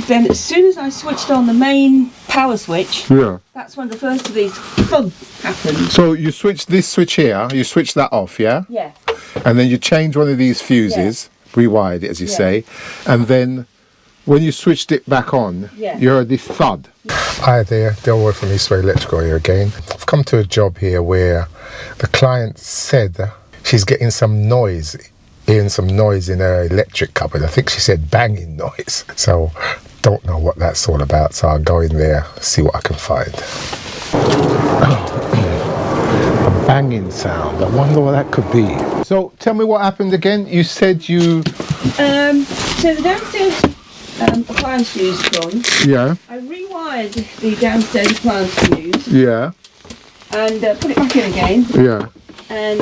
then as soon as I switched on the main power switch, Yeah. that's when the first of these thud happened. So you switch this switch here, you switch that off, yeah? Yeah. And then you change one of these fuses, rewired it as you say, and then when you switched it back on, you heard this thud. Hi there, Delroy from Eastway Electrical here again. I've come to a job here where the client said she's getting some noise, hearing some noise in her electric cupboard. I think she said banging noise. So don't know what that's all about, so I'll go in there, see what I can find. A banging sound, I wonder what that could be. So tell me what happened again. You said you... So the downstairs appliance fuse gone. Yeah. I rewired the downstairs appliance fuse. Yeah. And put it back in again. Yeah. And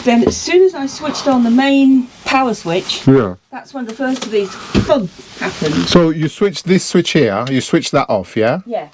then as soon as I switched on the main power switch, that's when the first of these thud happened. So you switch this switch here, you switch that off, yeah? Yeah.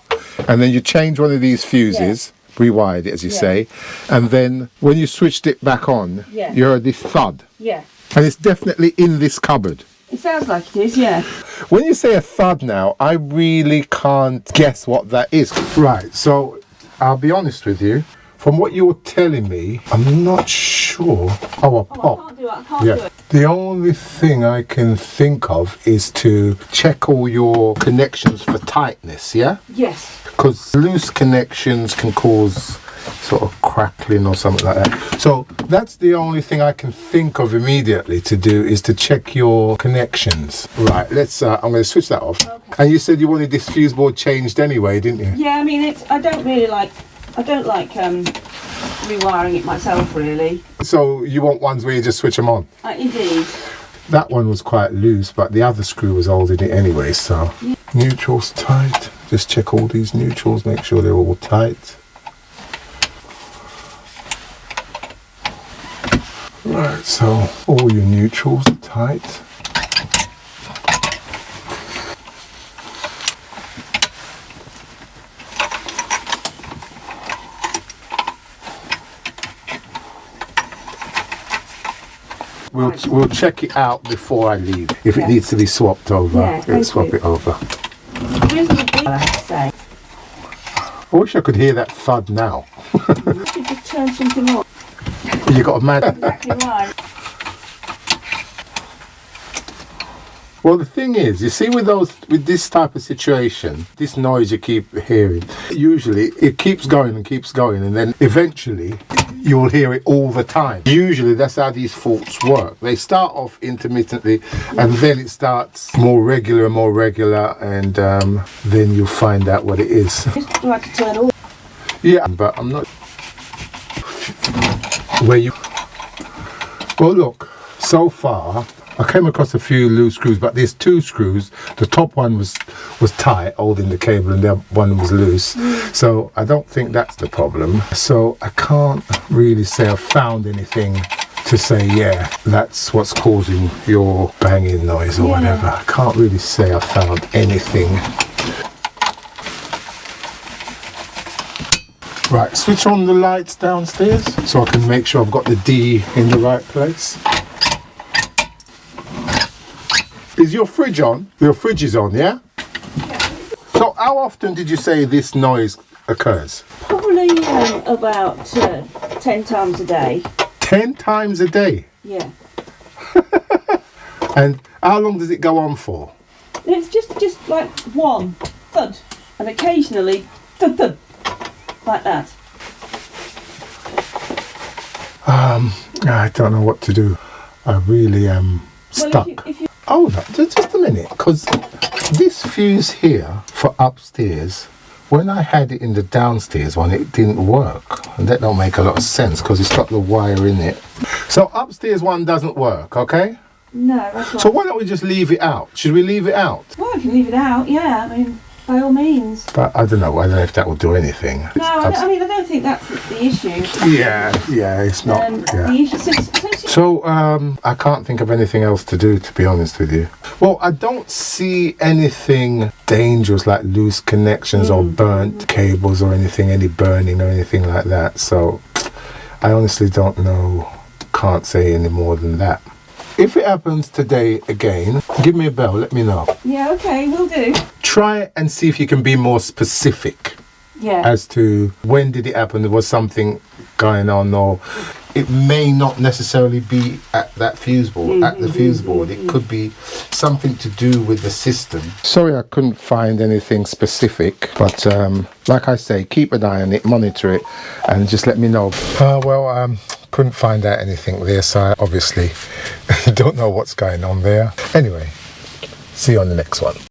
And then you change one of these fuses, rewired it as you say, and then when you switched it back on, you heard this thud. Yeah. And it's definitely in this cupboard. It sounds like it is, yeah. When you say a thud now, I really can't guess what that is. Right, so I'll be honest with you. From what you're telling me, I'm not sure. Oh, a pop. I can't do it, I can't do it. The only thing I can think of is to check all your connections for tightness, yeah? Yes. Because loose connections can cause sort of crackling or something like that. So that's the only thing I can think of immediately to do, is to check your connections. Right, let's, I'm going to switch that off. Okay. And you said you wanted this fuse board changed anyway, didn't you? Yeah, I mean, I don't like rewiring it myself, really. So you want ones where you just switch them on? Indeed. That one was quite loose, but the other screw was holding it anyway, so... Yeah. Neutrals tight. Just check all these neutrals, make sure they're all tight. Right, so all your neutrals are tight. We'll check it out before I leave. If it needs to be swapped over, we'll swap it over. I wish I could hear that thud now. You should just turn something on. You got a mad... Exactly right. Well, the thing is, you see, with this type of situation, this noise you keep hearing, usually it keeps going, and then eventually you'll hear it all the time. Usually that's how these faults work. They start off intermittently, and then it starts more regular, and then you'll find out what it is. Just like to turn all. Yeah, but I'm not... Where you... Well, look, so far I came across a few loose screws, but there's two screws. The top one was tight, holding the cable, and the other one was loose. So I don't think that's the problem. So I can't really say I've found anything to say, yeah, that's what's causing your banging noise or whatever. I can't really say I've found anything. Right, switch on the lights downstairs so I can make sure I've got the D in the right place. Is your fridge on? Your fridge is on, yeah? So how often did you say this noise occurs? Probably about 10 times a day. 10 times a day? Yeah. And how long does it go on for? It's just like one thud, and occasionally thud thud, like that. I don't know what to do. I really am stuck. Well, if you Oh, no, just a minute, because this fuse here for upstairs, when I had it in the downstairs one, it didn't work. And that don't make a lot of sense, because it's got the wire in it. So upstairs one doesn't work, okay? No, that's right. So why don't we just leave it out? Should we leave it out? Well, I can leave it out, yeah, I mean, by all means. But I don't know if that will do anything. No, I don't think that's the issue. Yeah, it's not. The issue, So, I can't think of anything else to do, to be honest with you. Well, I don't see anything dangerous like loose connections or burnt cables or anything, any burning or anything like that. So, I honestly don't know, can't say any more than that. If it happens today again, give me a bell, let me know. Yeah, okay, will do. try and see if you can be more specific as to when did it happen, there was something going on, or it may not necessarily be at that fuse board, at the fuse board. It could be something to do with the system. Sorry I couldn't find anything specific, but like I say, keep an eye on it, monitor it, and just let me know. Couldn't find out anything there, so I obviously don't know what's going on there. Anyway, see you on the next one.